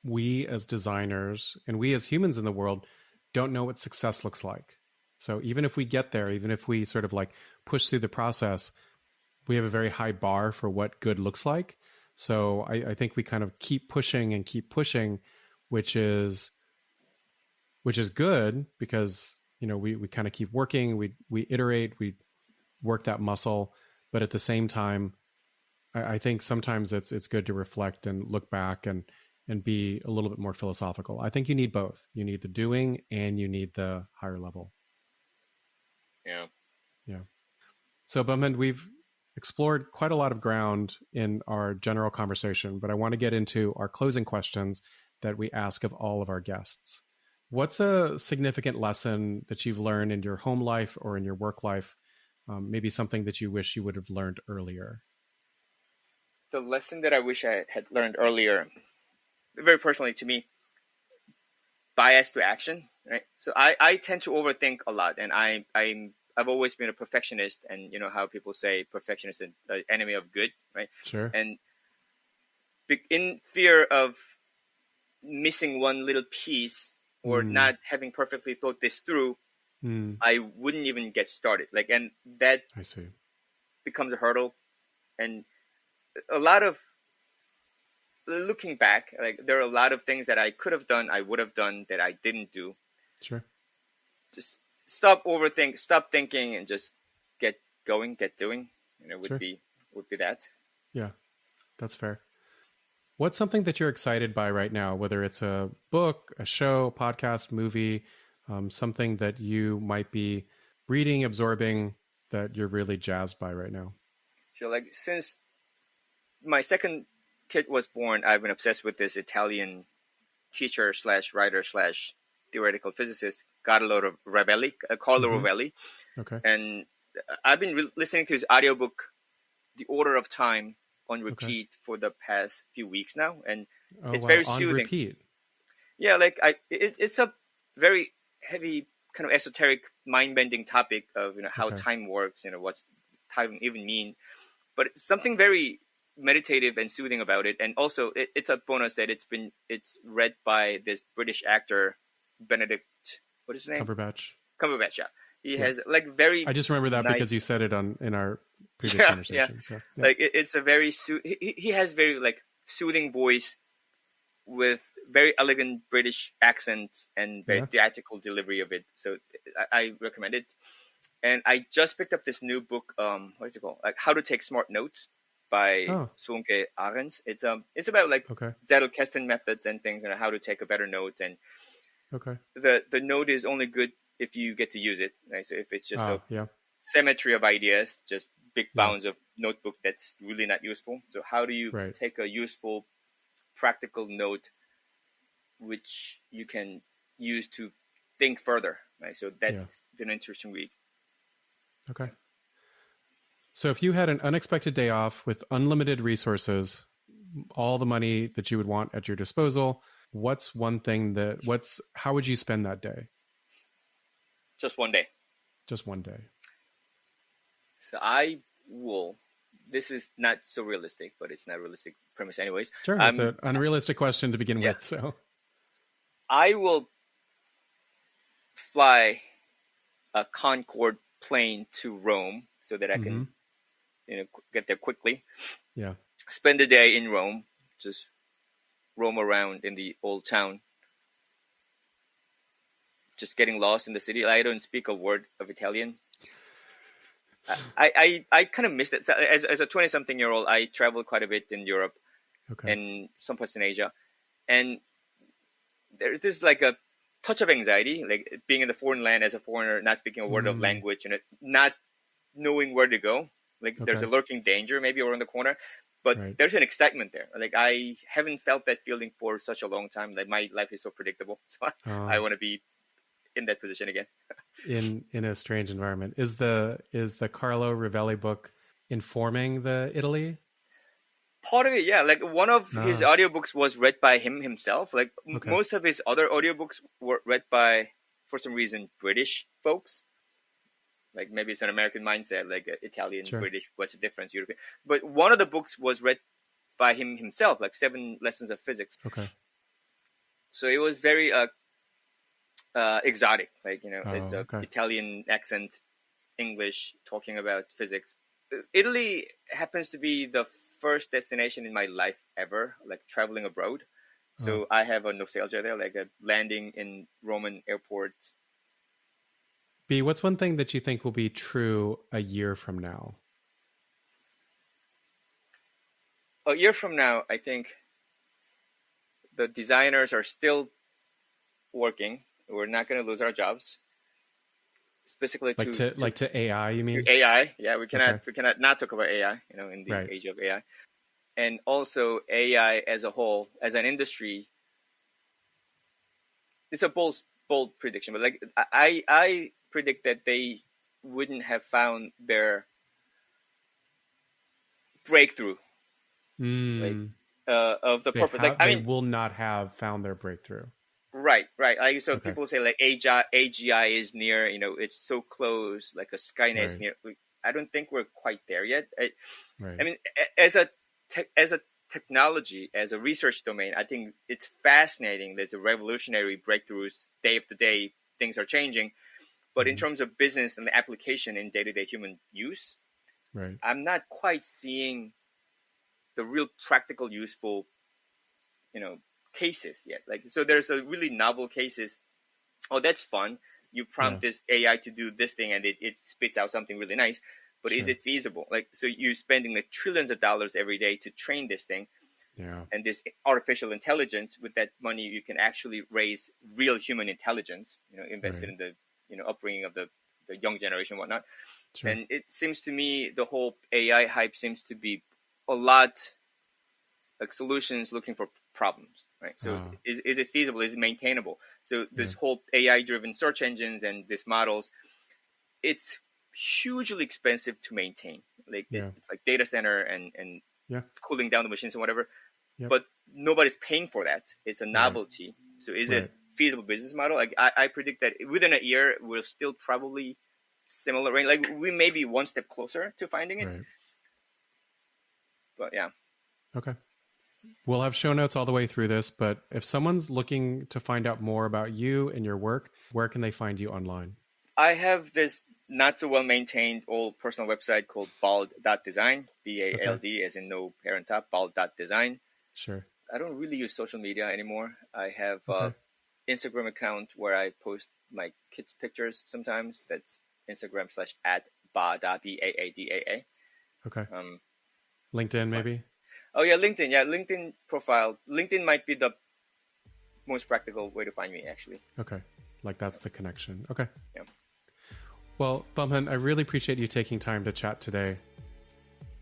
we as designers and we as humans in the world don't know what success looks like. So even if we get there, even if we sort of like push through the process, we have a very high bar for what good looks like. So I think we kind of keep pushing, which is good because, you know, we kind of keep working, we iterate, we work that muscle. But at the same time, I think sometimes it's good to reflect and look back and be a little bit more philosophical. I think you need both. You need the doing and you need the higher level. Yeah. Yeah. So, Bumhan, we've explored quite a lot of ground in our general conversation, but I want to get into our closing questions that we ask of all of our guests. What's a significant lesson that you've learned in your home life or in your work life? Maybe something that you wish you would have learned earlier. The lesson that I wish I had learned earlier, very personally to me, bias to action, right? So I tend to overthink a lot, and I've always been a perfectionist, and you know how people say perfectionist is the enemy of good, right? Sure. And in fear of missing one little piece or not having perfectly thought this through, I wouldn't even get started. Like, and that I see becomes a hurdle. And a lot of looking back, like there are a lot of things that I could have done, I would have done that I didn't do. Sure. Just stop thinking, and just get going, get doing. You know, would be that. Yeah, that's fair. What's something that you're excited by right now, whether it's a book, a show, podcast, movie, something that you might be reading, absorbing, that you're really jazzed by right now? So like since my second kid was born, I've been obsessed with this Italian teacher slash writer slash theoretical physicist, Carlo Rovelli, Okay. and I've been listening to his audiobook, The Order of Time, on repeat for the past few weeks now, and it's very On soothing. repeat. Yeah, like it's a very heavy kind of esoteric, mind-bending topic of how time works, what's time even mean, but it's something very meditative and soothing about it. And also, it's a bonus that it's read by this British actor Benedict. What is his name? Cumberbatch. Yeah, he has like very. I just remember that because you said it in our previous conversation. Yeah. So, like it's a very he has very like soothing voice with very elegant British accent and very theatrical delivery of it. So I recommend it. And I just picked up this new book. What is it called? Like How to Take Smart Notes by Sönke Ahrens. It's about like Zettelkasten methods and things, and how to take a better note. And the note is only good if you get to use it. Right? So if it's just a symmetry of ideas, just big bounds of notebook, that's really not useful. So how do you take a useful, practical note, which you can use to think further? Right? So that's been an interesting read. Okay. So if you had an unexpected day off with unlimited resources, all the money that you would want at your disposal, what's one thing how would you spend that day? Just one day. Just one day. So this is not so realistic, but it's not a realistic premise anyways. Sure, it's an unrealistic question to begin with. So I will fly a Concorde plane to Rome so that I can get there quickly. Yeah. Spend the day in Rome, just roam around in the old town, just getting lost in the city. I don't speak a word of Italian. I kind of missed it. So as a 20-something-year-old, I traveled quite a bit in Europe and some parts in Asia. And there's this like a touch of anxiety, like being in a foreign land as a foreigner, not speaking a word of language, and not knowing where to go. Like there's a lurking danger maybe around the corner, but there's an excitement there. Like I haven't felt that feeling for such a long time. Like my life is so predictable. So I want to be in that position again. in a strange environment. Is the Carlo Rovelli book informing the Italy? Part of it, yeah. Like one of his audiobooks was read by him himself. Like most of his other audiobooks were read by, for some reason, British folks. Like maybe it's an American mindset, like Italian, British, what's the difference, European. But one of the books was read by him himself, like 7 Lessons of Physics. Okay. So it was very exotic, like, it's Italian accent, English, talking about physics. Italy happens to be the first destination in my life ever, like traveling abroad. So I have a nostalgia there, like a landing in Roman airports. B, what's one thing that you think will be true a year from now? A year from now, I think the designers are still working. We're not going to lose our jobs. Specifically to AI, you mean? AI, yeah. We cannot not talk about AI, in the age of AI. And also AI as a whole, as an industry, it's a bold prediction, but like I predict that they wouldn't have found their breakthrough of the purpose. They will not have found their breakthrough. Right. People say like AGI is near, it's so close, like a Skynet is near. I don't think we're quite there yet. I mean, as a technology, as a research domain, I think it's fascinating. There's a revolutionary breakthroughs day after day. Things are changing. But in terms of business and the application in day-to-day human use, I'm not quite seeing the real practical, useful, cases yet. Like, so there's a really novel cases. Oh, that's fun. You prompt this AI to do this thing and it spits out something really nice. but is it feasible? Like, so you're spending like trillions of dollars every day to train this thing. Yeah. And this artificial intelligence, with that money, you can actually raise real human intelligence, invested in the, upbringing of the young generation and whatnot. Sure. And it seems to me the whole AI hype seems to be a lot like solutions looking for problems, right? So is it feasible? Is it maintainable? So this whole AI-driven search engines and these models, it's hugely expensive to maintain. Like it's like data center and cooling down the machines and whatever. Yep. But nobody's paying for that. It's a novelty. So is it feasible business model? Like I predict that within a year, we'll still probably similar range. Like we may be one step closer to finding it. Right. But yeah. Okay. We'll have show notes all the way through this, but if someone's looking to find out more about you and your work, where can they find you online? I have this not so well maintained old personal website called bald.design, B-A-L-D as in no parent top, bald.design. Sure. I don't really use social media anymore. I have an Instagram account where I post my kids' pictures sometimes. That's Instagram/@baada, B-A-A-D-A-A. Okay. LinkedIn maybe? Oh yeah, LinkedIn. Yeah, LinkedIn profile. LinkedIn might be the most practical way to find me, actually. Okay. Like that's the connection. Okay. Yeah. Well, Bumhan, I really appreciate you taking time to chat today.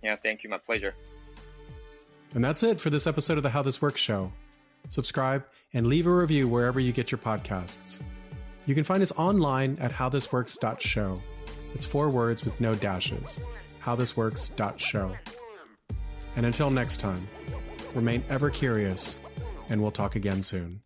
Yeah, thank you. My pleasure. And that's it for this episode of the How This Works show. Subscribe and leave a review wherever you get your podcasts. You can find us online at howthisworks.show. It's 4 words with no dashes. howthisworks.show. And until next time, remain ever curious, and we'll talk again soon.